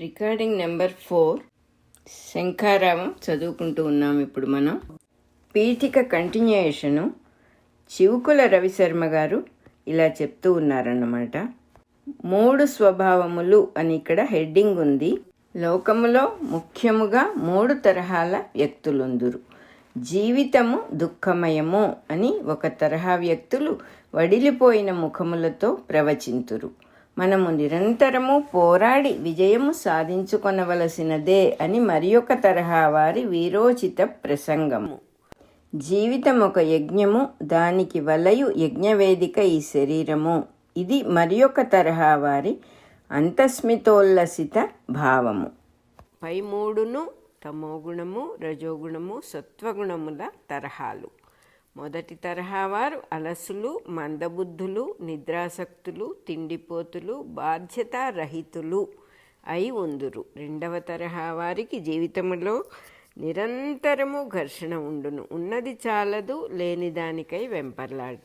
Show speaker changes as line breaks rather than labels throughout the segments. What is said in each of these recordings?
Recording number 4 శంఖారావం చదువుకుంటూ ఉన్నాం. ఇప్పుడు మనం పీఠిక కంటిన్యూయేషను. చివుకుల రవిశర్మ గారు ఇలా చెప్తూ ఉన్నారన్నమాట. 3 స్వభావములు అని ఇక్కడ హెడ్డింగ్ ఉంది. లోకములో ముఖ్యముగా 3 తరహాల వ్యక్తులుందురు. జీవితము దుఃఖమయము అని ఒక తరహా వ్యక్తులు వడిలిపోయిన ముఖములతో ప్రవచింతురు. మనము నిరంతరము పోరాడి విజయము సాధించుకొనవలసినదే అని మరి ఒక తరహా వారి వీరోచిత ప్రసంగము. జీవితం ఒక యజ్ఞము, దానికి వలయు యజ్ఞవేదిక ఈ శరీరము. ఇది మరి ఒక తరహా వారి అంతస్మితోల్లసిత భావము. పై 3ను తమోగుణము, రజోగుణము, సత్వగుణముల తరహాలు. మొదటి తరహా వారు అలసులు, మందబుద్ధులు, నిద్రాసక్తులు, తిండిపోతులు, బాధ్యతారహితులు అయి ఉందురు. రెండవ తరహా వారికి జీవితంలో నిరంతరము ఘర్షణ ఉండును. ఉన్నది చాలదు, లేని దానికై వెంపర్లాట.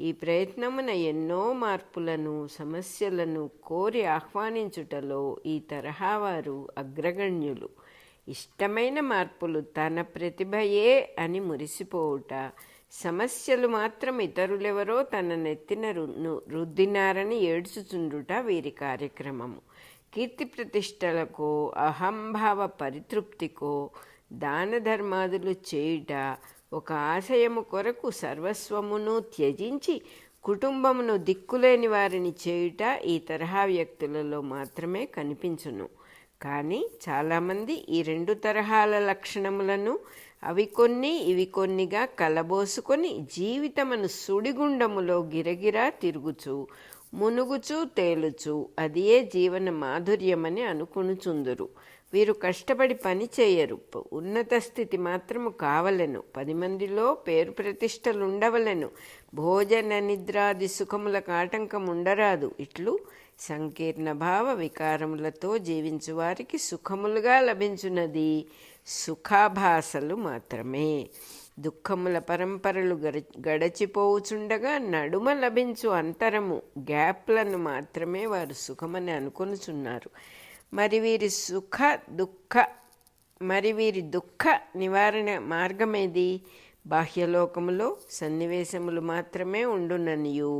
ఈ ప్రయత్నమున ఎన్నో మార్పులను, సమస్యలను కోరి ఆహ్వానించుటలో ఈ తరహా వారు అగ్రగణ్యులు. ఇష్టమైన మార్పులు తన ప్రతిభయే అని మురిసిపోవుట, సమస్యలు మాత్రం ఇతరులెవరో తన నెత్తిన రుద్దినారని ఏడ్చుచుండుట వీరి కార్యక్రమము. కీర్తి ప్రతిష్టలకో, అహంభావ పరితృప్తికో దాన ధర్మాదులు చేయుట, ఒక ఆశయము కొరకు సర్వస్వమును త్యజించి కుటుంబమును దిక్కులేని వారిని చేయుట ఈ తరహా వ్యక్తులలో మాత్రమే కనిపించును. కానీ చాలామంది ఈ 2 తరహాల లక్షణములను అవి కొన్ని ఇవి కొన్నిగా కలబోసుకొని జీవితమును సుడిగుండములో గిరగిరా తిరుగుచు, మునుగుచు, తేలుచు అదియే జీవన మాధుర్యమని అనుకునుచుందురు. వీరు కష్టపడి పని చేయరు. ఉన్నత స్థితి మాత్రము కావలెను, 10 మందిలో పేరు ప్రతిష్టలు ఉండవలెను, భోజన నిద్రాది సుఖములకు ఆటంకం ఉండరాదు. ఇట్లు సంకీర్ణ భావ వికారములతో జీవించు వారికి సుఖములుగా లభించున్నది సుఖాభాసలు మాత్రమే. దుఃఖముల పరంపరలు గడచిపోవుచుండగా నడుమ లభించు అంతరము, గ్యాప్లను మాత్రమే వారు సుఖమని అనుకొనుచున్నారు. మరి వీరి దుఃఖ నివారణ మార్గమేది? బాహ్యలోకములో సన్నివేశములు మాత్రమే ఉండుననియు,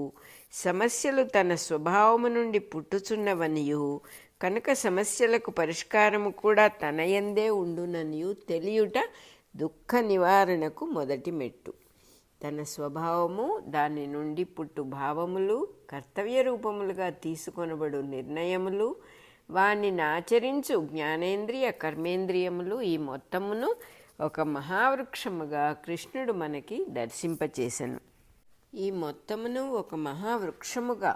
సమస్యలు తన స్వభావము నుండి పుట్టుచున్నవనియు, కనుక సమస్యలకు పరిష్కారము కూడా తన యందే ఉండుననియు తెలియుట దుఃఖ నివారణకు మొదటి మెట్టు. తన స్వభావము, దాని నుండి పుట్టు భావములు, కర్తవ్య రూపములుగా తీసుకొనబడు నిర్ణయములు, వానిని ఆచరించు జ్ఞానేంద్రియ కర్మేంద్రియములు, ఈ మొత్తమును ఒక మహావృక్షముగా కృష్ణుడు మనకి దర్శింపచేసెను. ఈ మొత్తమును ఒక మహావృక్షముగా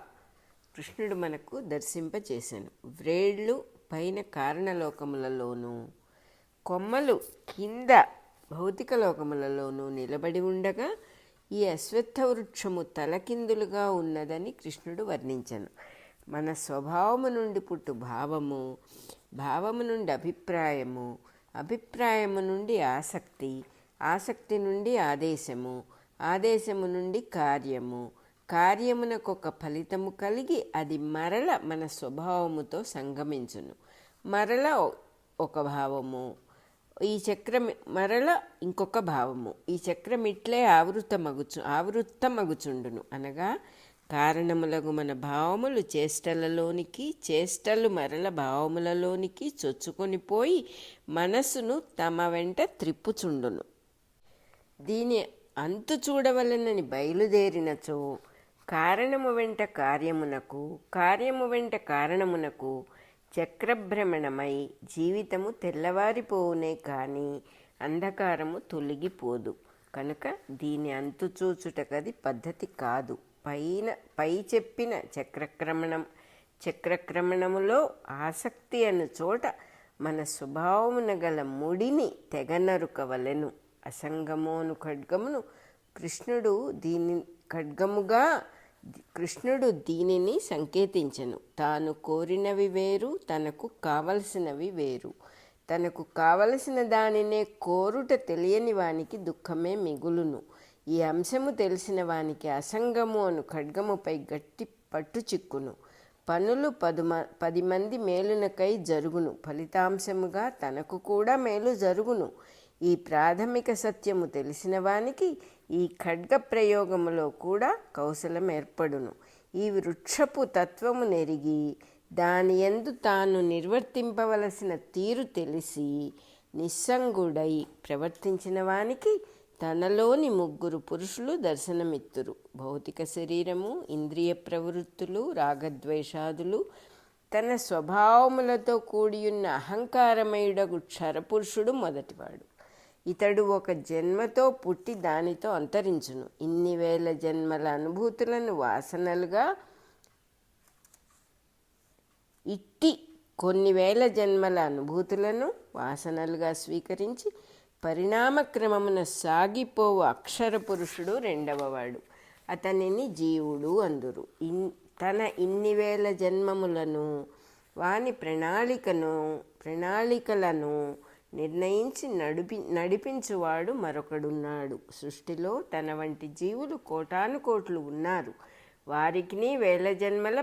కృష్ణుడు మనకు దర్శింపచేసెను. వ్రేళ్ళు పైన కారణలోకములలోనూ, కొమ్మలు కింద భౌతిక లోకములలోనూ నిలబడి ఉండగా ఈ అశ్వత్థ వృక్షము తలకిందులుగా ఉన్నదని కృష్ణుడు వర్ణించెను. మన స్వభావము నుండి పుట్టు భావము, భావము నుండి అభిప్రాయము, అభిప్రాయము నుండి ఆసక్తి, ఆసక్తి నుండి ఆదేశము, ఆదేశము నుండి కార్యము, కార్యమునకొక ఫలితము కలిగి అది మరల మన స్వభావముతో సంగమించును. మరల ఒక భావము, ఈ చక్రం మరల ఇంకొక భావము, ఈ చక్రం ఇట్లే ఆవృత్తమగుచుండును. అనగా కారణములకు మన భావములు చేష్టలలోనికి, చేష్టలు మరల భావములలోనికి చొచ్చుకొని పోయి మనస్సును తమ వెంట త్రిప్పుచుండును. దీని అంతు చూడవలనని బయలుదేరినచో కారణము వెంట కార్యమునకు, కార్యము వెంట కారణమునకు చక్రభ్రమణమై జీవితము తెల్లవారిపోవునే కానీ అంధకారము తొలగిపోదు. కనుక దీని అంతు చూచుటకది పద్ధతి కాదు. పై చెప్పిన చక్రక్రమణములో ఆసక్తి అను చోట మన స్వభావమున గల ముడిని తెగనరుకవలెను. అసంగమోను ఖడ్గమును కృష్ణుడు దీనిని సంకేతించెను. తాను కోరినవి వేరు, తనకు కావలసినవి వేరు. తనకు కావలసిన దానినే కోరుట తెలియని వానికి దుఃఖమే మిగులును. ఈ అంశము తెలిసిన వానికి అసంగము అను ఖడ్గముపై గట్టి పట్టు చిక్కును. పనులు 10 మంది మేలునకై జరుగును, ఫలితాంశముగా తనకు కూడా మేలు జరుగును. ఈ ప్రాథమిక సత్యము తెలిసిన వానికి ఈ ఖడ్గ ప్రయోగములో కూడా కౌశలం ఏర్పడును. ఈ వృక్షపు తత్వము నెరిగి దాని యందు తాను నిర్వర్తింపవలసిన తీరు తెలిసి నిస్సంగుడై ప్రవర్తించిన వానికి తనలోని 3 పురుషులు దర్శనమిత్తురు. భౌతిక శరీరము, ఇంద్రియ ప్రవృత్తులు, రాగద్వేషాదులు, తన స్వభావములతో కూడియున్న అహంకారమయుడగు క్షరపురుషుడు మొదటివాడు. ఇతడు ఒక జన్మతో పుట్టి దానితో అంతరించును. ఇన్ని వేల జన్మల అనుభూతులను వాసనలుగా, ఇట్టి కొన్ని వేల జన్మల అనుభూతులను వాసనలుగా స్వీకరించి పరిణామక్రమమున సాగిపోవు అక్షర పురుషుడు రెండవవాడు. అతనిని జీవుడు అందురు. తన ఇన్ని వేల జన్మములను వాని ప్రణాళికలను నిర్ణయించి నడిపించువాడు మరొకడున్నాడు. సృష్టిలో తన వంటి జీవులు కోటాను కోట్లు ఉన్నారు. వారికి వేల జన్మల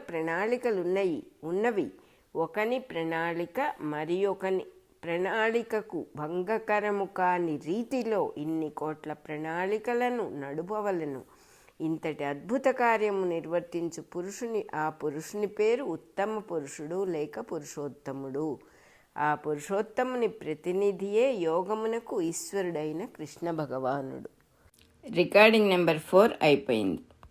ఉన్నవి. ఒకని ప్రణాళిక మరి ఒకని ప్రణాళికకు భంగకరము కాని రీతిలో ఇన్ని కోట్ల ప్రణాళికలను నడుపవలను. ఇంతటి అద్భుత కార్యము నిర్వర్తించు ఆ పురుషుని పేరు ఉత్తమ పురుషుడు లేక పురుషోత్తముడు. ఆ పురుషోత్తముని ప్రతినిధియే యోగమునకు ఈశ్వరుడైన కృష్ణ భగవానుడు. రికార్డింగ్ నెంబర్ 4 అయిపోయింది.